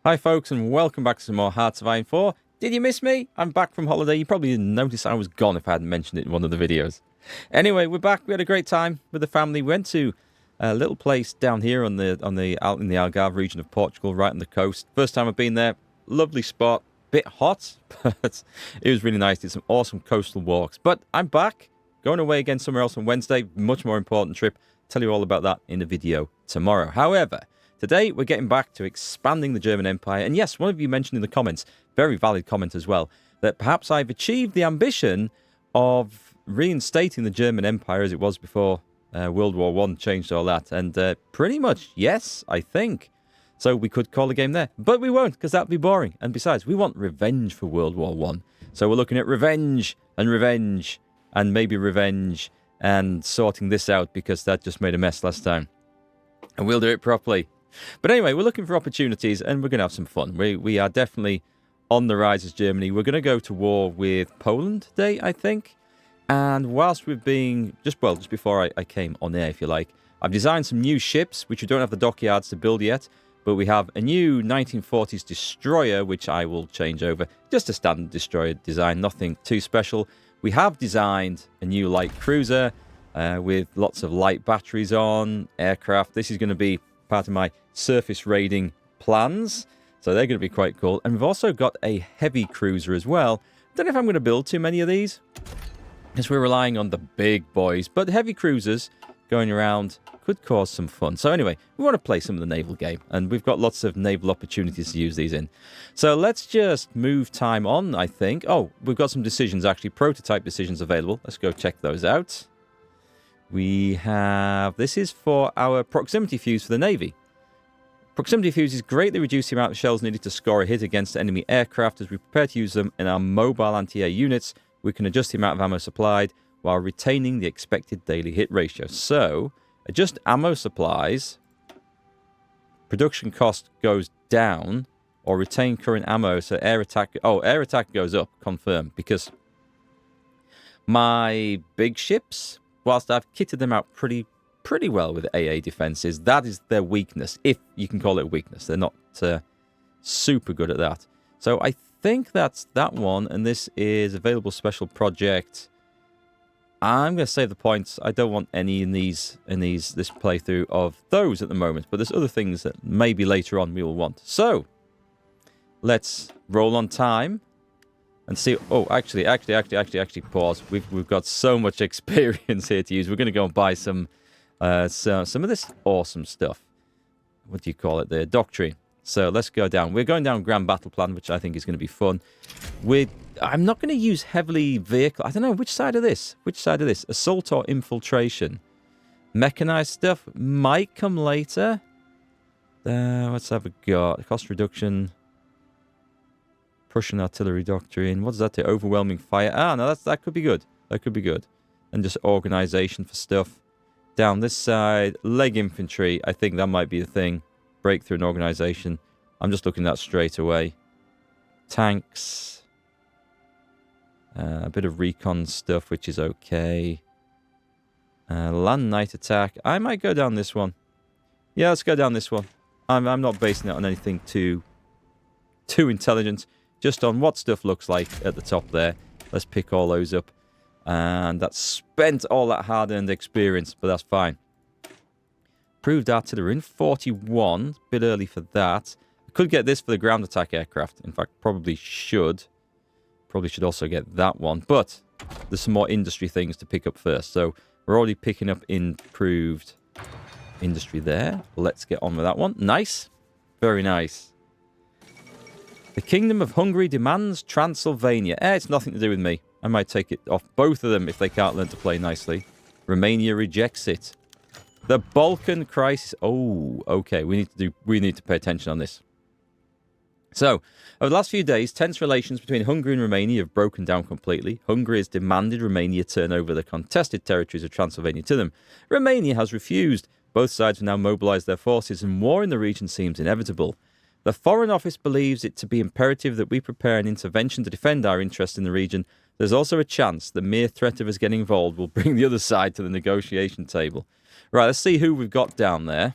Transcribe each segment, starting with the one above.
Hi folks, and welcome back to some more Hearts of Iron 4. Did you miss me? I'm back from holiday. You probably didn't notice I was gone if I hadn't mentioned it in one of the videos. Anyway, we're back. We had a great time with the family. We went to a little place down here out in the Algarve region of Portugal, right on the coast. First time I've been there. Lovely spot. Bit hot, but it was really nice. Did some awesome coastal walks. But I'm back. Going away again somewhere else on Wednesday. Much more important trip. Tell you all about that in the video tomorrow. However, today, we're getting back to expanding the German Empire. And yes, one of you mentioned in the comments, very valid comment as well, that perhaps I've achieved the ambition of reinstating the German Empire as it was before World War I changed all that. And pretty much, yes, I think. So we could call the game there. But we won't, because that'd be boring. And besides, we want revenge for World War I. So we're looking at revenge, and maybe revenge, and sorting this out, because that just made a mess last time. And we'll do it properly. But anyway, we're looking for opportunities, and we're going to have some fun. We are definitely on the rise as Germany. We're going to go to war with Poland today, I think. And whilst we've been, just before I came on air, if you like, I've designed some new ships, which we don't have the dockyards to build yet. But we have a new 1940s destroyer, which I will change over. Just a standard destroyer design, nothing too special. We have designed a new light cruiser with lots of light batteries on, aircraft. This is going to be part of my surface raiding plans, so they're going to be quite cool. And we've also got a heavy cruiser as well. Don't know if I'm going to build too many of these, because we're relying on the big boys, but heavy cruisers going around could cause some fun. So anyway, we want to play some of the naval game, and we've got lots of naval opportunities to use these in. So let's just move time on, I think. Oh, we've got some decisions, actually, prototype decisions available. Let's go check those out. We have, this is for our proximity fuse for the Navy. Proximity fuses greatly reduce the amount of shells needed to score a hit against enemy aircraft. As we prepare to use them in our mobile anti-air units, we can adjust the amount of ammo supplied while retaining the expected daily hit ratio. So, adjust ammo supplies, production cost goes down, or retain current ammo, so air attack goes up, confirm, because my big ships, whilst I've kitted them out pretty well with AA defenses, that is their weakness, if you can call it a weakness. They're not super good at that. So I think that's that one, and this is available special project. I'm going to save the points. I don't want any in this playthrough of those at the moment, but there's other things that maybe later on we will want. So let's roll on time and see. Oh, actually, pause. We've got so much experience here to use. We're going to go and buy some of this awesome stuff. What do you call it there? Doctrine. So let's go down. We're going down Grand Battle Plan, which I think is going to be fun. I'm not going to use heavily vehicle. I don't know which side of this. Assault or infiltration? Mechanized stuff might come later. What's have we got? Cost reduction. Prussian artillery doctrine. What does that do? Overwhelming fire. Ah, no, that could be good. That could be good. And just organization for stuff. Down this side, leg infantry. I think that might be the thing. Breakthrough and organization. I'm just looking at that straight away. Tanks. A bit of recon stuff, which is okay. Land night attack. I might go down this one. Yeah, let's go down this one. I'm not basing it on anything too intelligent. Just on what stuff looks like at the top there. Let's pick all those up. And that's spent all that hard-earned experience, but that's fine. Proved artillery in 41. A bit early for that. I could get this for the ground attack aircraft. In fact, probably should. Probably should also get that one. But there's some more industry things to pick up first. So we're already picking up improved industry there. Let's get on with that one. Nice. Very nice. The Kingdom of Hungary demands Transylvania. It's nothing to do with me. I might take it off both of them if they can't learn to play nicely. Romania rejects it. The Balkan crisis. Oh, okay. We need to pay attention on this. So, over the last few days, tense relations between Hungary and Romania have broken down completely. Hungary has demanded Romania turn over the contested territories of Transylvania to them. Romania has refused. Both sides have now mobilized their forces, and war in the region seems inevitable. The Foreign Office believes it to be imperative that we prepare an intervention to defend our interests in the region. There's also a chance the mere threat of us getting involved will bring the other side to the negotiation table. Right, let's see who we've got down there.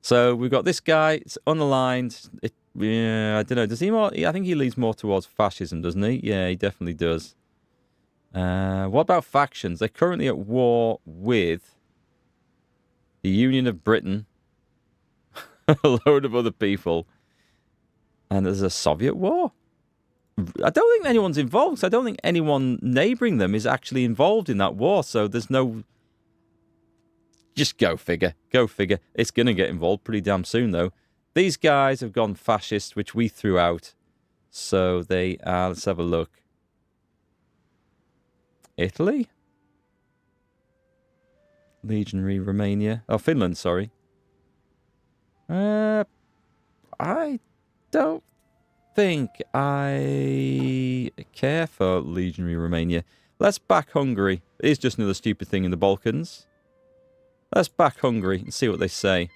So we've got this guy. It's unaligned. Yeah, I don't know. Does he more? I think he leans more towards fascism, doesn't he? Yeah, he definitely does. What about factions? They're currently at war with the Union of Britain, a load of other people, and there's a Soviet war. I don't think anyone's involved. So I don't think anyone neighbouring them is actually involved in that war. So there's no... Just go figure. Go figure. It's going to get involved pretty damn soon, though. These guys have gone fascist, which we threw out. So they are... Let's have a look. Italy? Legionary Romania. Oh, Finland, sorry. I don't think I care for Legionary Romania. Let's back Hungary. It is just another stupid thing in the Balkans. Let's back Hungary and see what they say.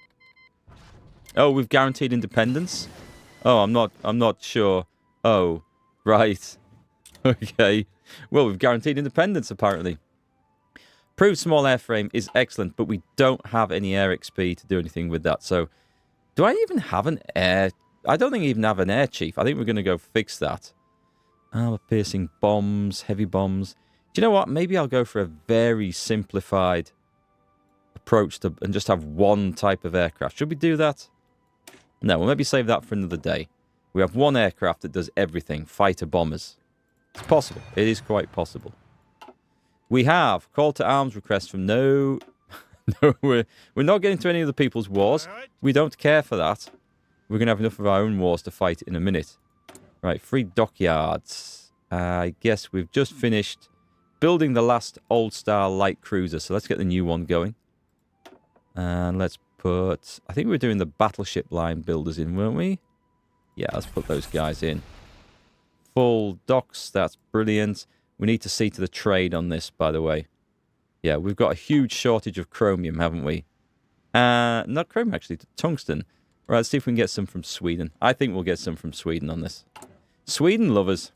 Oh, we've guaranteed independence? Oh, I'm not sure. Oh, right. Okay. Well, we've guaranteed independence, apparently. Proved small airframe is excellent, but we don't have any air XP to do anything with that. So, do I even have an air... I don't think I even have an air chief. I think we're going to go fix that. Armor-piercing bombs, heavy bombs. Do you know what? Maybe I'll go for a very simplified approach to and just have one type of aircraft. Should we do that? No, we'll maybe save that for another day. We have one aircraft that does everything. Fighter bombers. It's possible. It is quite possible. We have call to arms requests from no, we're not getting to any of the people's wars. We don't care for that. We're going to have enough of our own wars to fight in a minute. Right, free dockyards. I guess we've just finished building the last old-style light cruiser, so let's get the new one going. And let's put... I think we were doing the battleship line builders in, weren't we? Yeah, let's put those guys in. Full docks, that's brilliant. We need to see to the trade on this, by the way. Yeah, we've got a huge shortage of chromium, haven't we? Not chromium, actually, tungsten. Right, let's see if we can get some from Sweden. I think we'll get some from Sweden on this. Sweden lovers.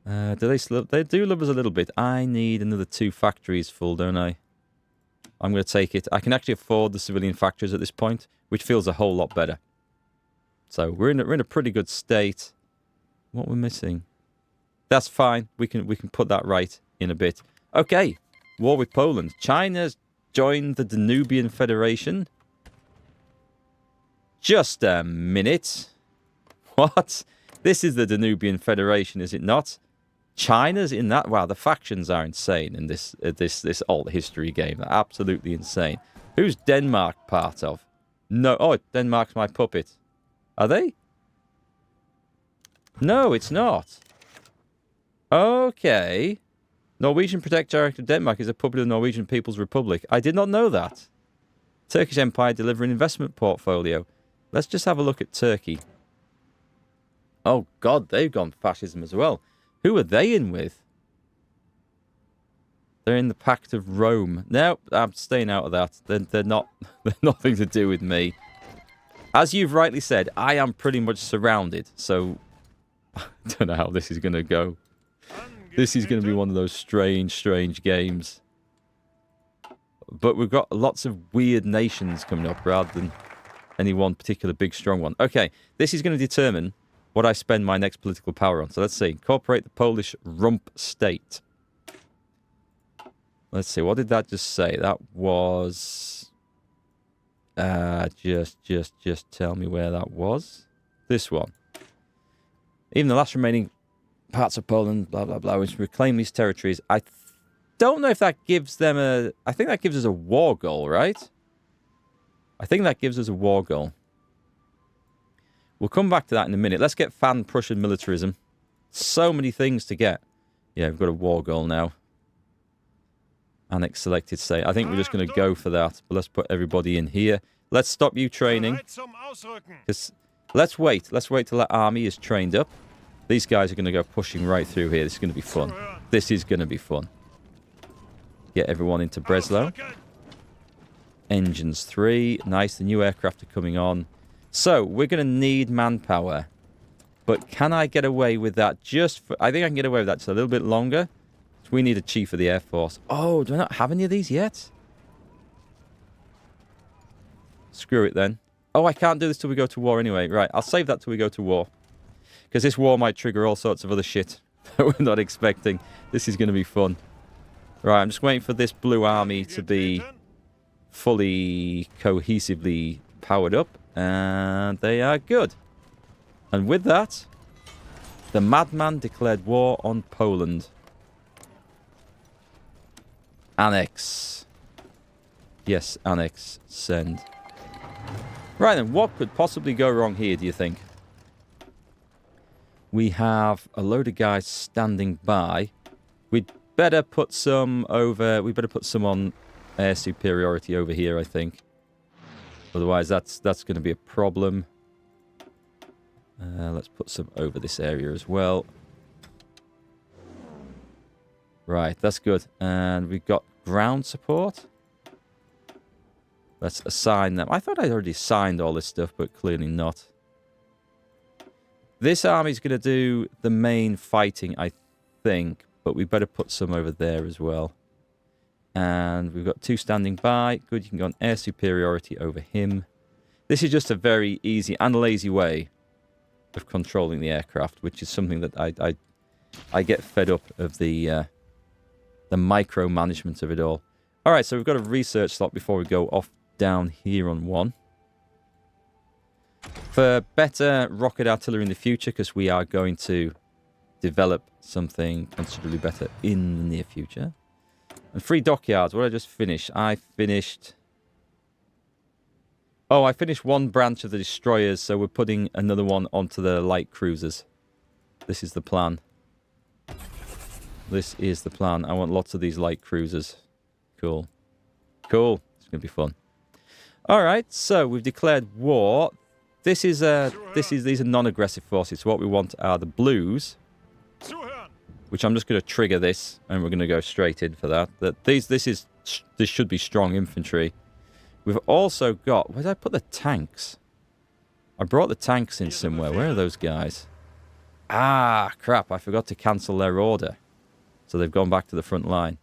Do they do love us a little bit. I need another 2 factories full, don't I? I'm going to take it. I can actually afford the civilian factories at this point, which feels a whole lot better. So we're in a pretty good state. What we're missing? That's fine. We can put that right in a bit. Okay. War with Poland. China's joined the Danubian Federation. Just a minute. What? This is the Danubian Federation, is it not? China's in that. Wow, the factions are insane in this alt history game. They're absolutely insane. Who's Denmark part of? No. Oh, Denmark's my puppet. Are they? No, it's not. Okay. Norwegian Protectorate of Denmark is a puppet of the Norwegian People's Republic. I did not know that. Turkish Empire delivering investment portfolio. Let's just have a look at Turkey. Oh, God, they've gone fascism as well. Who are they in with? They're in the Pact of Rome. No, I'm staying out of that. They're not. They're nothing to do with me. As you've rightly said, I am pretty much surrounded. So, I don't know how this is going to go. This is going to be one of those strange games. But we've got lots of weird nations coming up rather than any one particular big strong one. Okay, this is going to determine what I spend my next political power on. So let's see. Incorporate the Polish rump state. Let's see. What did that just say? That was... Just tell me where that was. This one. Even the last remaining parts of Poland, blah, blah, blah, which reclaim these territories. I don't know if that gives them a... I think that gives us a war goal, right? I think that gives us a war goal. We'll come back to that in a minute. Let's get fan Prussian militarism. So many things to get. Yeah, we've got a war goal now. Annex selected state. I think we're just going to go for that. But let's put everybody in here. Let's stop you training. Let's wait. Let's wait till that army is trained up. These guys are going to go pushing right through here. This is going to be fun. This is going to be fun. Get everyone into Breslau. Engines 3. Nice. The new aircraft are coming on. So, we're going to need manpower. But can I get away with that just for... I think I can get away with that just a little bit longer. So we need a chief of the Air Force. Oh, do I not have any of these yet? Screw it then. Oh, I can't do this till we go to war anyway. Right, I'll save that till we go to war. Because this war might trigger all sorts of other shit that we're not expecting. This is going to be fun. Right, I'm just waiting for this blue army to be fully cohesively powered up. And they are good. And with that, the madman declared war on Poland. Annex. Yes, annex. Send. Right then, what could possibly go wrong here, do you think? We have a load of guys standing by. We'd better put some over... We better put some on air superiority over here, I think. Otherwise, that's going to be a problem. Let's put some over this area as well. Right, that's good. And we've got ground support. Let's assign them. I thought I'd already assigned all this stuff, but clearly not. This army's going to do the main fighting, I think. But we better put some over there as well. And we've got 2 standing by. Good, you can go on air superiority over him. This is just a very easy and lazy way of controlling the aircraft, which is something that I get fed up of the micromanagement of it all. All right, so we've got a research slot before we go off down here on 1. For better rocket artillery in the future, because we are going to develop something considerably better in the near future. And 3 dockyards. What did I just finish? I finished 1 branch of the destroyers, so we're putting another one onto the light cruisers. This is the plan. This is the plan. I want lots of these light cruisers. Cool. Cool. It's going to be fun. All right, so we've declared war. These are non-aggressive forces. So what we want are the blues, which I'm just going to trigger this, and we're going to go straight in for that. This should be strong infantry. We've also got... Where did I put the tanks? I brought the tanks in somewhere. Where are those guys? Ah, crap. I forgot to cancel their order. So they've gone back to the front line.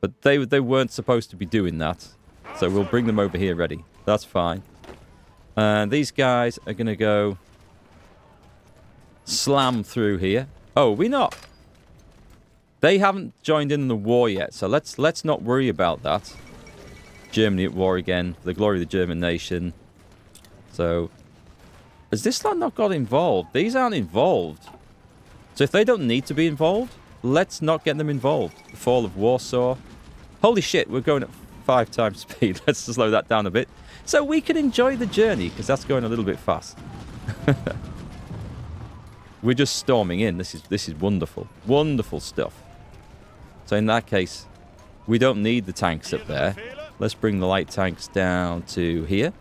But they weren't supposed to be doing that. So we'll bring them over here ready. That's fine. And these guys are going to go slam through here. Oh, we not? They haven't joined in the war yet. So let's not worry about that. Germany at war again, for the glory of the German nation. So, has this lot not got involved? These aren't involved. So if they don't need to be involved, let's not get them involved. The fall of Warsaw. Holy shit, we're going at 5 times speed. Let's slow that down a bit. So we can enjoy the journey, because that's going a little bit fast. We're just storming in. This is wonderful. Wonderful stuff. So in that case, we don't need the tanks up there. Let's bring the light tanks down to here.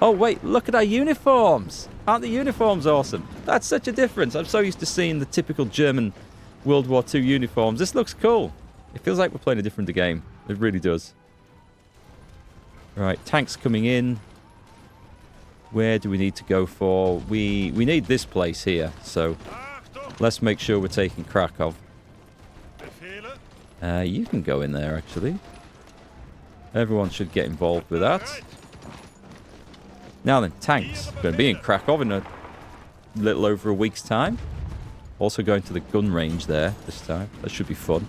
Oh, wait, look at our uniforms. Aren't the uniforms awesome? That's such a difference. I'm so used to seeing the typical German World War II uniforms. This looks cool. It feels like we're playing a different game. It really does. Right, tanks coming in. Where do we need to go for? We need this place here. So let's make sure we're taking Krakow. You can go in there, actually. Everyone should get involved with that. Now then, tanks. Going to be in Krakow in a little over a week's time. Also going to the gun range there this time. That should be fun.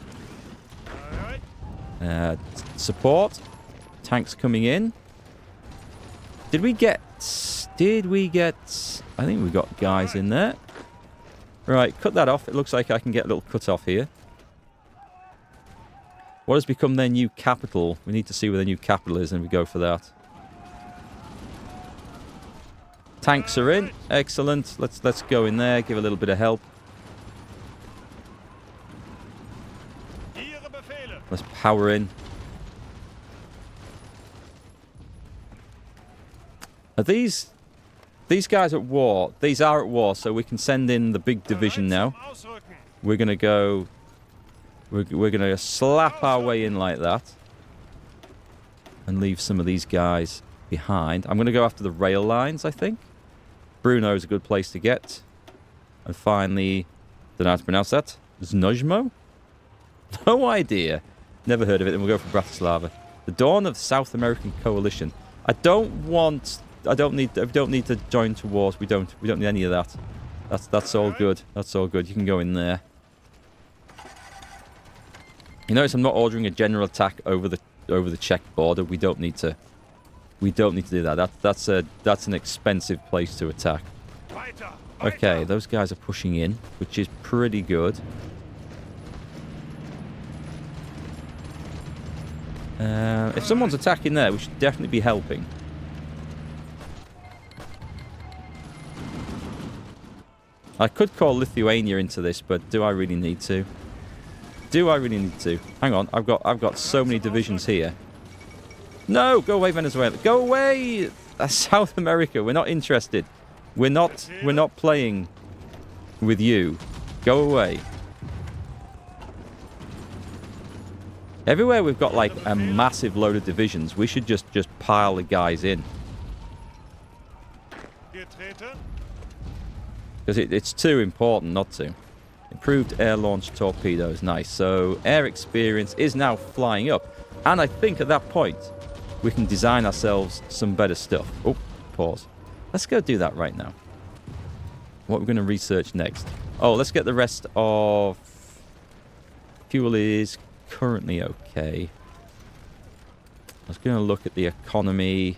Support. Tanks coming in. Did we get... I think we got guys in there. Right, cut that off. It looks like I can get a little cut off here. What has become their new capital? We need to see where their new capital is, and we go for that. Tanks are in. Excellent. Let's go in there, give a little bit of help. Let's power in. Are these guys at war? These are at war, so we can send in the big division now. We're going to go... We're going to slap our way in like that. And leave some of these guys behind. I'm going to go after the rail lines, I think. Brno is a good place to get. And finally, don't know how to pronounce that. Znojmo? No idea. Never heard of it. Then we'll go for Bratislava. The dawn of the South American coalition. I don't need to join to wars. We don't need any of that. That's all good. That's all good. You can go in there. You notice I'm not ordering a general attack over the Czech border. We don't need to do that. That's an expensive place to attack. Okay, those guys are pushing in, which is pretty good. If someone's attacking there, we should definitely be helping. I could call Lithuania into this, but do I really need to? Do I really need to? Hang on, I've got so many divisions here. No, go away, Venezuela. Go away, South America. We're not interested. We're not playing with you. Go away. Everywhere we've got like a massive load of divisions, we should just pile the guys in. Because it's too important not to. Improved air launch torpedoes. Nice. So air experience is now flying up. And I think at that point, we can design ourselves some better stuff. Oh, pause. Let's go do that right now. What we're going to research next. Oh, let's get the rest of... Fuel is currently okay. I was going to look at the economy.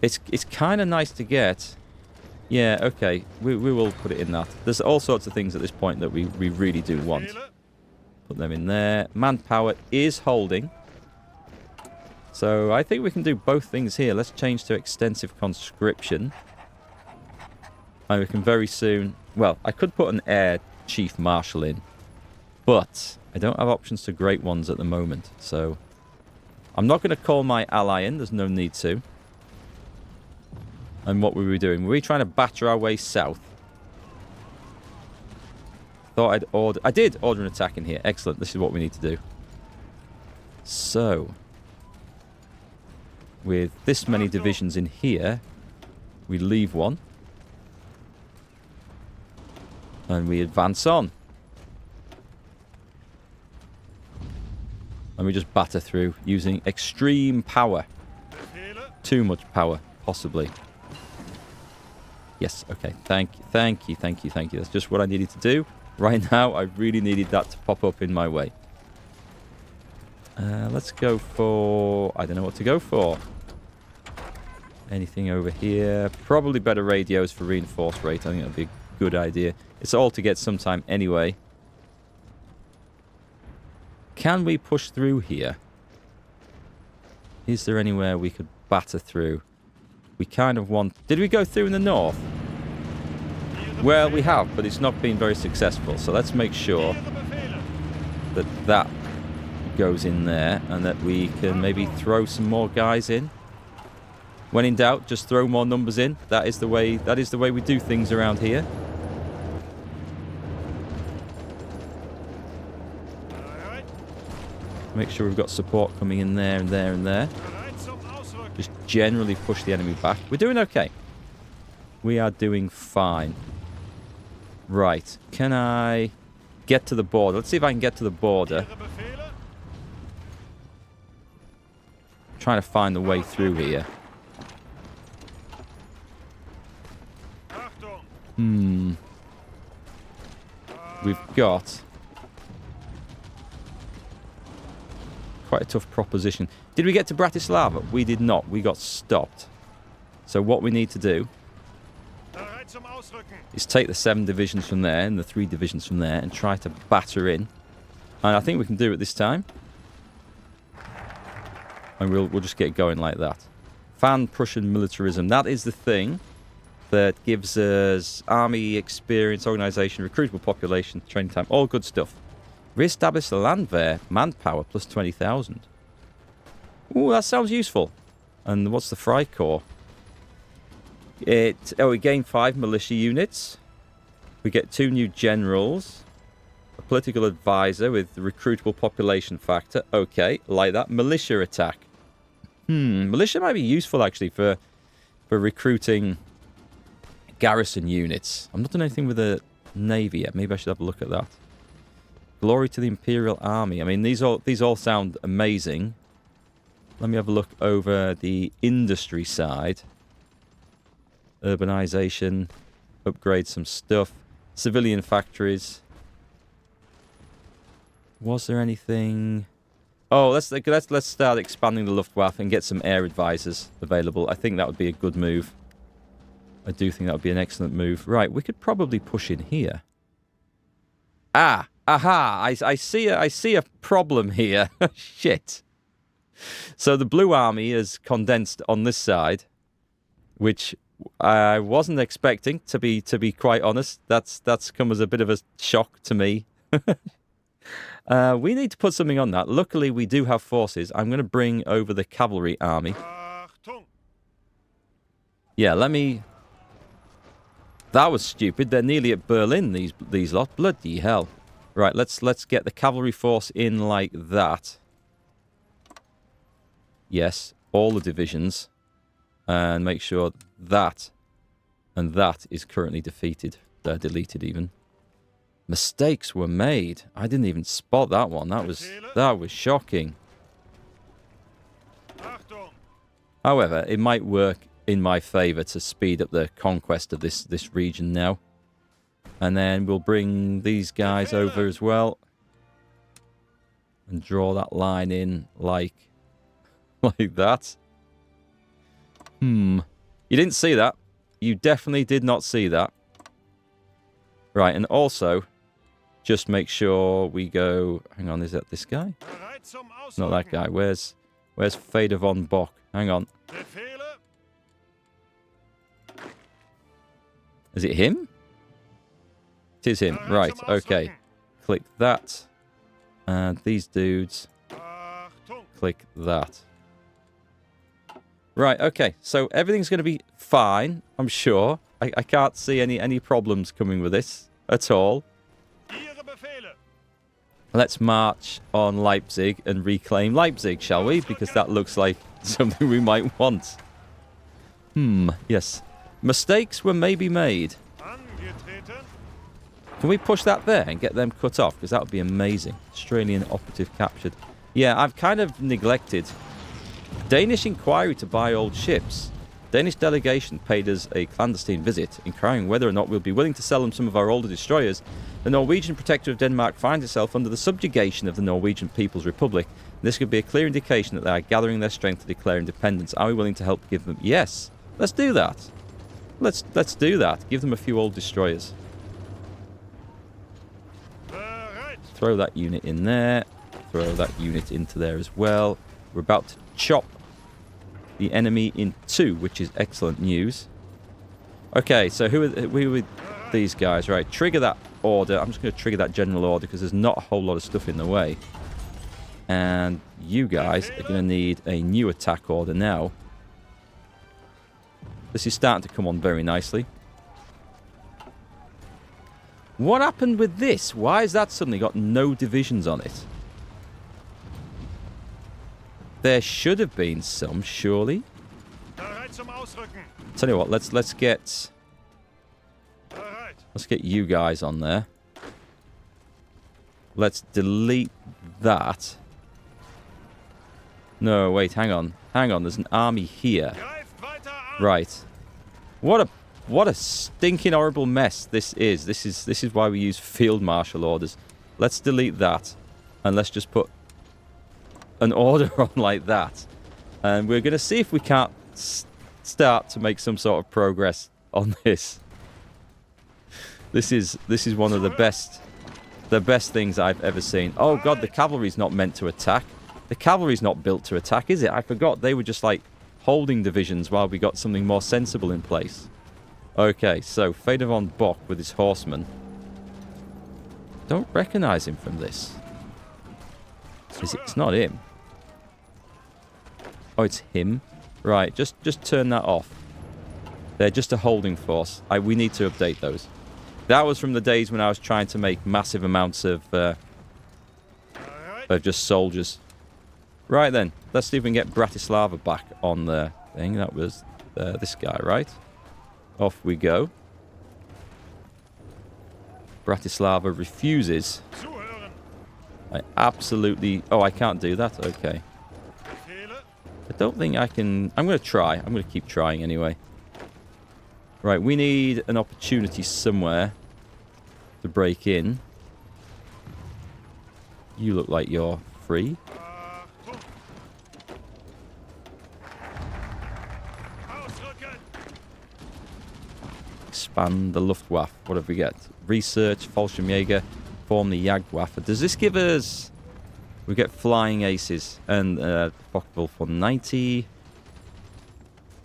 It's kind of nice to get... Yeah, okay. We will put it in that. There's all sorts of things at this point that we really do want. Put them in there. Manpower is holding. So I think we can do both things here. Let's change to extensive conscription. And we can very soon... Well, I could put an air chief marshal in. But I don't have options to great ones at the moment. So I'm not going to call my ally in. There's no need to. And what were we doing? Were we trying to batter our way south? Thought I'd order... I did order an attack in here. Excellent. This is what we need to do. So, with this many divisions in here, we leave one. And we advance on. And we just batter through using extreme power. Too much power, possibly. Yes, okay. Thank you. That's just what I needed to do. Right now, I really needed that to pop up in my way. Let's go for... I don't know what to go for. Anything over here? Probably better radios for reinforced rate. I think that would be a good idea. It's all to get some time anyway. Can we push through here? Is there anywhere we could batter through? We kind of want... Did we go through in the north? Well, we have, but it's not been very successful. So let's make sure that that goes in there and that we can maybe throw some more guys in. When in doubt, just throw more numbers in. That is the way we do things around here. Make sure we've got support coming in there and there and there. Just generally push the enemy back. We're doing okay. We are doing fine. Right. Can I get to the border? Let's see if I can get to the border. Trying to find the way through here. We've got quite a tough proposition. Did we get to Bratislava? We did not. We got stopped. So what we need to do is take the 7 divisions from there and the 3 divisions from there and try to batter in. And I think we can do it this time. And we'll just get going like that. Fan Prussian militarism. That is the thing that gives us army experience, organization, recruitable population, training time, all good stuff. Re-establish the Landwehr, manpower plus 20,000. Ooh, that sounds useful. And what's the Freikorps? We gain 5 militia units. We get 2 new generals. A political advisor with the recruitable population factor. Okay, like that. Militia attack. Militia might be useful actually for recruiting garrison units. I'm not doing anything with the navy yet. Maybe I should have a look at that. Glory to the Imperial Army. I mean, these all sound amazing. Let me have a look over the industry side. Urbanization. Upgrade some stuff. Civilian factories. Was there anything... Oh, let's start expanding the Luftwaffe and get some air advisors available. I think that would be a good move. I do think that would be an excellent move. Right, we could probably push in here. Ah! Aha! I see a problem here. Shit. So the Blue Army is condensed on this side, which I wasn't expecting, to be quite honest. That's come as a bit of a shock to me. We need to put something on that. Luckily, we do have forces. I'm going to bring over the cavalry army. Yeah, let me... That was stupid. They're nearly at Berlin, these lot. Bloody hell. Right, let's get the cavalry force in like that. Yes, all the divisions. And make sure that and that is currently defeated. They're deleted even. Mistakes were made. I didn't even spot that one. That was shocking. However, it might work in my favor to speed up the conquest of this region now. And then we'll bring these guys over as well. And draw that line in like that. You didn't see that. You definitely did not see that. Right, and also, just make sure we go... Hang on, is that this guy? Not that guy. Where's Fader von Bock? Hang on. Is it him? It is him. Right, okay. Click that. And these dudes. Click that. Right, okay. So everything's going to be fine, I'm sure. I can't see any problems coming with this at all. Let's march on Leipzig and reclaim Leipzig, shall we? Because that looks like something we might want. Yes. Mistakes were maybe made. Can we push that there and get them cut off? Because that would be amazing. Australian operative captured. Yeah, I've kind of neglected. Danish inquiry to buy old ships. Danish delegation paid us a clandestine visit, inquiring whether or not we'll be willing to sell them some of our older destroyers. The Norwegian protector of Denmark finds itself under the subjugation of the Norwegian People's Republic. This could be a clear indication that they are gathering their strength to declare independence. Are we willing to help give them... Yes, let's do that. Let's do that. Give them a few old destroyers. Throw that unit in there. Throw that unit into there as well. We're about to chop the enemy in two, which is excellent news. Okay, so who are these guys? Right, trigger that order. I'm just going to trigger that general order because there's not a whole lot of stuff in the way. And you guys are going to need a new attack order now. This is starting to come on very nicely. What happened with this? Why has that suddenly got no divisions on it? There should have been some, surely. Tell you what, let's get you guys on there. Let's delete that. No, wait, hang on. Hang on, there's an army here. Right. What a stinking horrible mess this is. This is why we use field marshal orders. Let's delete that and let's just put an order on like that. And we're going to see if we can't start to make some sort of progress on this. This is one of the best things I've ever seen. Oh god, the cavalry's not meant to attack. The cavalry's not built to attack, is it? I forgot they were just like holding divisions while we got something more sensible in place. Okay, so Fader von Bock with his horsemen. Don't recognize him from this. It's not him. Oh, it's him. Right, just turn that off. They're just a holding force. We need to update those. That was from the days when I was trying to make massive amounts of just soldiers. Right then, let's see if we can get Bratislava back on the thing. That was this guy, right? Off we go. Bratislava refuses. I absolutely... Oh, I can't do that? Okay. I don't think I can... I'm going to try. I'm going to keep trying anyway. Right, we need an opportunity somewhere to break in. You look like you're free. Expand the Luftwaffe. What have we got? Research, Fallschirmjäger, form the Jagdwaffe. Does this give us... We get flying aces and Markgfl for 90.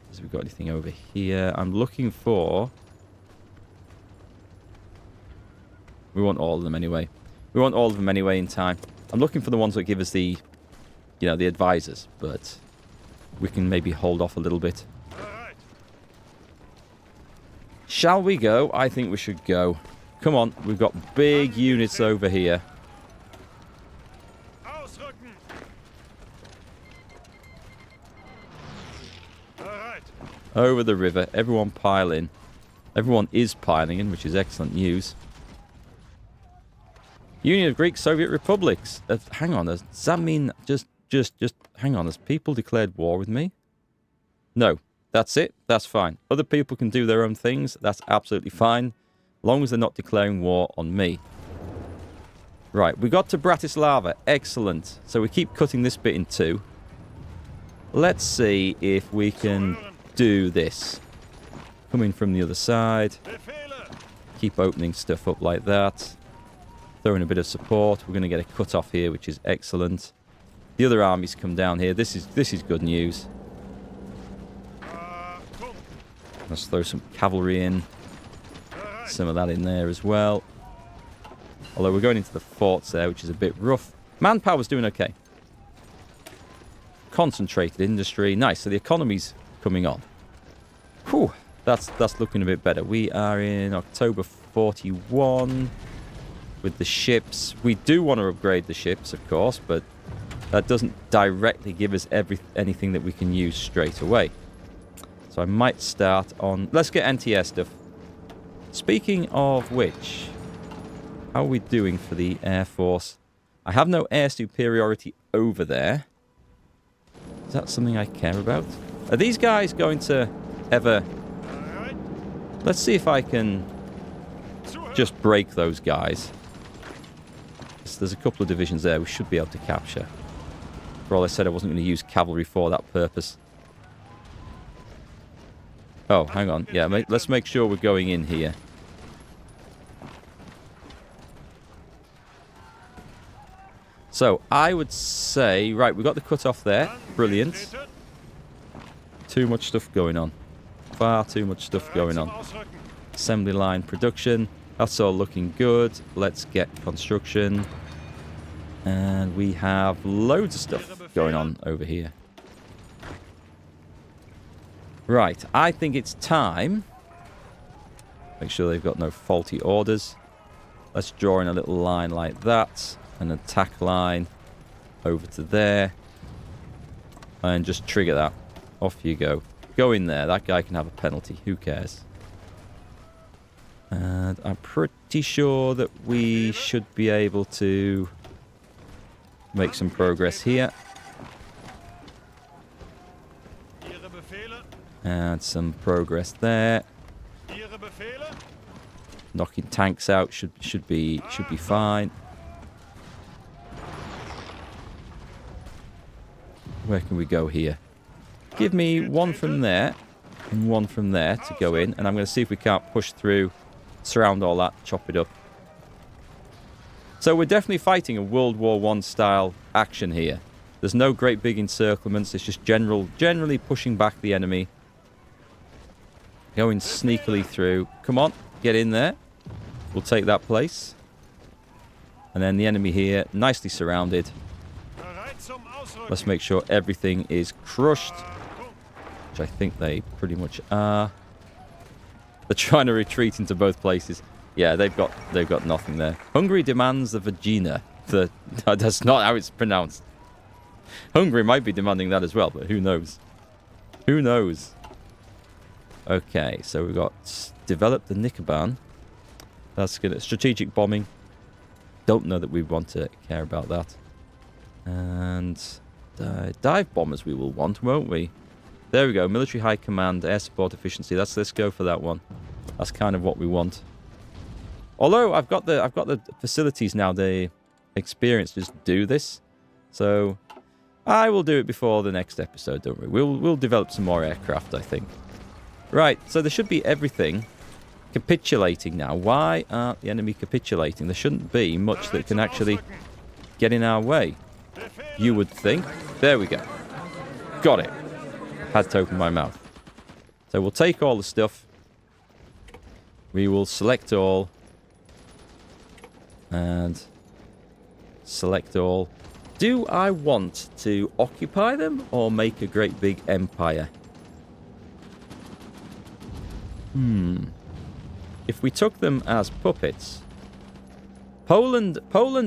Has we got anything over here? I'm looking for... We want all of them anyway. We want all of them anyway in time. I'm looking for the ones that give us the, you know, the advisors, but we can maybe hold off a little bit. Shall we go? I think we should go. Come on, we've got big units over here. Over the river. Everyone pile in. Everyone is piling in, which is excellent news. Union of Greek Soviet Republics. Hang on, does that mean... Just hang on, has people declared war with me? No. That's it. That's fine. Other people can do their own things. That's absolutely fine. As long as they're not declaring war on me. Right, we got to Bratislava. Excellent. So we keep cutting this bit in two. Let's see if we can do this. Coming from the other side. Keep opening stuff up like that. Throw in a bit of support. We're going to get a cut off here, which is excellent. The other armies come down here. This is good news. Let's throw some cavalry in. Some of that in there as well. Although we're going into the forts there, which is a bit rough. Manpower's doing okay. Concentrated industry. Nice. So the economy's coming on. Whew. That's looking a bit better. We are in October 41 with the ships. We do want to upgrade the ships, of course, but that doesn't directly give us anything that we can use straight away. So I might start on... Let's get NTS stuff. Speaking of which, how are we doing for the Air Force? I have no air superiority over there. Is that something I care about? Are these guys going to ever... Let's see if I can just break those guys. There's a couple of divisions there we should be able to capture. For all I said, I wasn't going to use cavalry for that purpose. Oh, hang on. Yeah, let's make sure we're going in here. So, I would say... Right, we got the cut-off there. Brilliant. Too much stuff going on. Far too much stuff going on. Assembly line production. That's all looking good. Let's get construction. And we have loads of stuff going on over here. Right, I think it's time. Make sure they've got no faulty orders. Let's draw in a little line like that. An attack line over to there. And just trigger that. Off you go. Go in there. That guy can have a penalty. Who cares? And I'm pretty sure that we should be able to make some progress here. And some progress there. Knocking tanks out should be fine. Where can we go here? Give me one from there and one from there to go in, and I'm going to see if we can't push through, surround all that, chop it up. So we're definitely fighting a World War I style action here. There's no great big encirclements. It's just generally pushing back the enemy. Going sneakily through. Come on, get in there. We'll take that place. And then the enemy here, nicely surrounded. Let's make sure everything is crushed. Which I think they pretty much are. They're trying to retreat into both places. Yeah, they've got nothing there. Hungary demands the Vagina. That's not how it's pronounced. Hungary might be demanding that as well, but who knows? Who knows? Okay, so we've got developed the Nikoban. That's good. Strategic bombing. Don't know that we want to care about that. And Dive bombers we will want, won't we? There we go. Military high command, air support efficiency. Let's go for that one. That's kind of what we want. Although I've got the facilities now, the experience to just do this. So I will do it before the next episode, don't we? We'll develop some more aircraft, I think. Right, so there should be everything capitulating now. Why aren't the enemy capitulating? There shouldn't be much that can actually get in our way, you would think. There we go. Got it. Had to open my mouth. So we'll take all the stuff. We will select all. And select all. Do I want to occupy them or make a great big empire? If we took them as puppets, Poland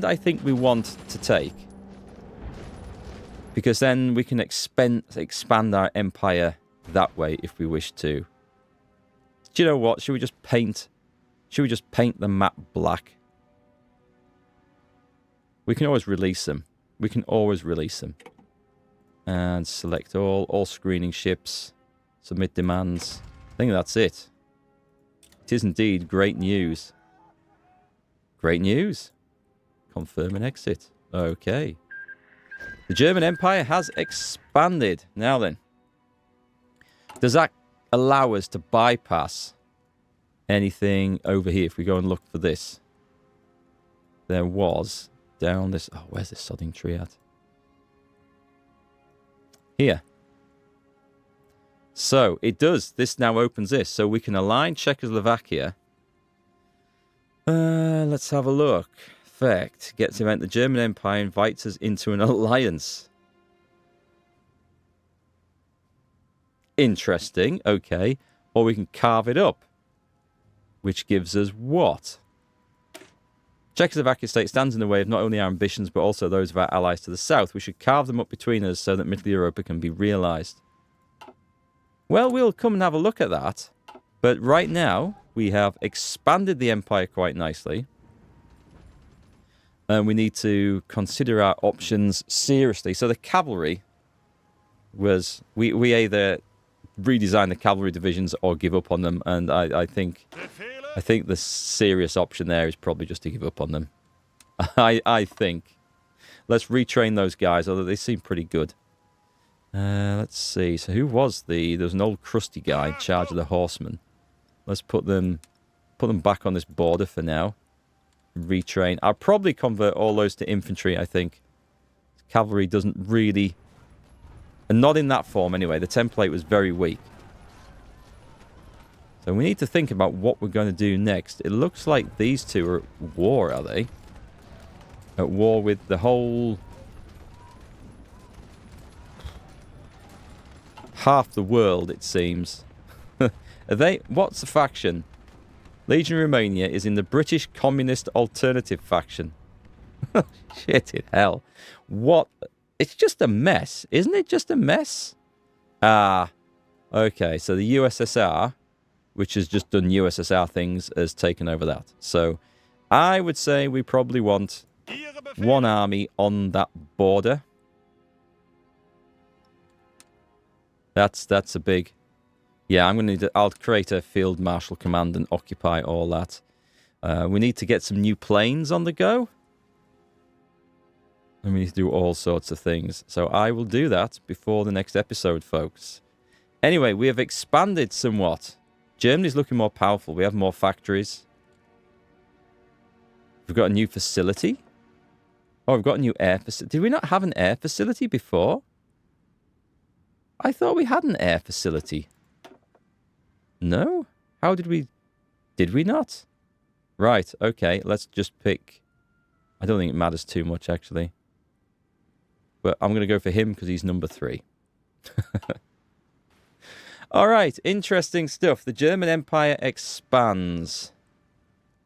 I think we want to take, because then we can expand our empire that way if we wish to. Do you know what? Should we just paint the map black? We can always release them. We can always release them. And select all screening ships. Submit demands. I think that's it. It is indeed great news. Great news. Confirm and exit. Okay. The German Empire has expanded. Now then. Does that allow us to bypass anything over here if we go and look for this? There was down this... Oh, where's this sodding tree at? Here. So, it does. This now opens this. So, we can align Czechoslovakia. Let's have a look. Fact. Gets event. The German Empire invites us into an alliance. Interesting. Okay. Or we can carve it up. Which gives us what? Czechoslovakia state stands in the way of not only our ambitions, but also those of our allies to the south. We should carve them up between us so that Middle Europa can be realised. Well, we'll come and have a look at that. But right now, we have expanded the empire quite nicely. And we need to consider our options seriously. So the cavalry was... We either redesign the cavalry divisions or give up on them. And I think the serious option there is probably just to give up on them. I think. Let's retrain those guys, although they seem pretty good. Let's see. So who was there was an old crusty guy in charge of the horsemen. Let's put them back on this border for now. Retrain. I'll probably convert all those to infantry, I think. Cavalry doesn't really... And not in that form anyway. The template was very weak. So we need to think about what we're going to do next. It looks like these two are at war, are they? At war with the whole... half the world, it seems. Are they... What's the faction? Legion Romania is in the British Communist Alternative faction. Shit in hell. What? It's just a mess. Isn't it just a mess? Ah. Okay, so the USSR, which has just done USSR things, has taken over that. So I would say we probably want one army on that border. That's a big... Yeah, I'm going to... I'll create a field marshal command and occupy all that. We need to get some new planes on the go. And we need to do all sorts of things. So I will do that before the next episode, folks. Anyway, we have expanded somewhat. Germany's looking more powerful. We have more factories. We've got a new facility. Oh, we've got a new air facility. Did we not have an air facility before? I thought we had an air facility. No? How did we... Did we not? Right, okay. Let's just pick... I don't think it matters too much, actually. But I'm going to go for him because he's number 3. All right, interesting stuff. The German Empire expands.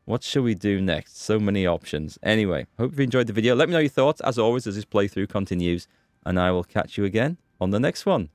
What shall we do next? So many options. Anyway, hope you enjoyed the video. Let me know your thoughts, as always, as this playthrough continues. And I will catch you again on the next one.